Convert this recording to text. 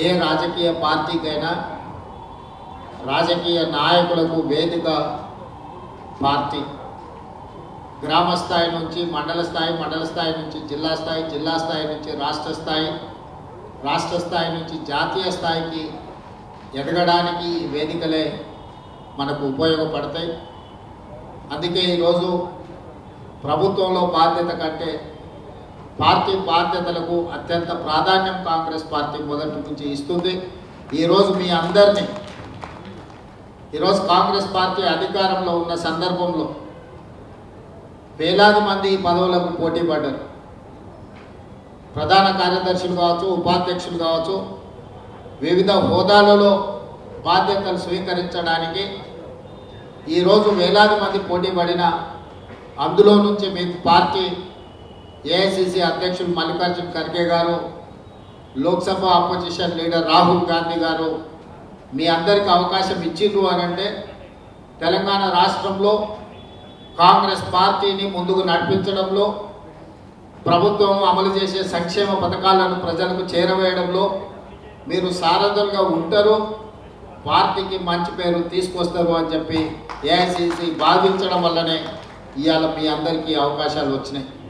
ఏ రాజకీయ పార్టీకైనా రాజకీయ నాయకులకు వేదిక పార్టీ. గ్రామ స్థాయి నుంచి మండల స్థాయి, మండల స్థాయి నుంచి జిల్లా స్థాయి, జిల్లా స్థాయి నుంచి రాష్ట్ర స్థాయి, రాష్ట్ర స్థాయి నుంచి జాతీయ స్థాయికి ఎదగడానికి ఈ వేదికలే మనకు ఉపయోగపడతాయి. అందుకే ఈరోజు ప్రభుత్వంలో బాధ్యత కంటే పార్టీ బాధ్యతలకు అత్యంత ప్రాధాన్యం కాంగ్రెస్ పార్టీ మొదటి నుంచి ఇస్తుంది. ఈరోజు మీ అందరినీ ఈరోజు కాంగ్రెస్ పార్టీ అధికారంలో ఉన్న సందర్భంలో వేలాది మంది ఈ పదవులకు పోటీ పడ్డారు. ప్రధాన కార్యదర్శులు కావచ్చు, ఉపాధ్యక్షులు కావచ్చు, వివిధ హోదాలలో బాధ్యతలు స్వీకరించడానికి ఈరోజు వేలాది మంది పోటీ పడిన అందులో నుంచి మీకు పార్టీ ఏఐసిసి అధ్యక్షులు మల్లికార్జున ఖర్గే గారు, లోక్సభ అపోజిషన్ లీడర్ రాహుల్ గాంధీ గారు మీ అందరికీ అవకాశం ఇచ్చిండ్రు అని అంటే తెలంగాణ రాష్ట్రంలో కాంగ్రెస్ పార్టీని ముందుకు నడిపించడంలో, ప్రభుత్వం అమలు చేసే సంక్షేమ పథకాలను ప్రజలకు చేరవేయడంలో మీరు సారథులుగా ఉంటారు, పార్టీకి మంచి పేరు తీసుకొస్తారు అని చెప్పి ఏఐసిసి భావించడం వల్లనే ఇవాళ మీ అందరికీ అవకాశాలు వచ్చినాయి.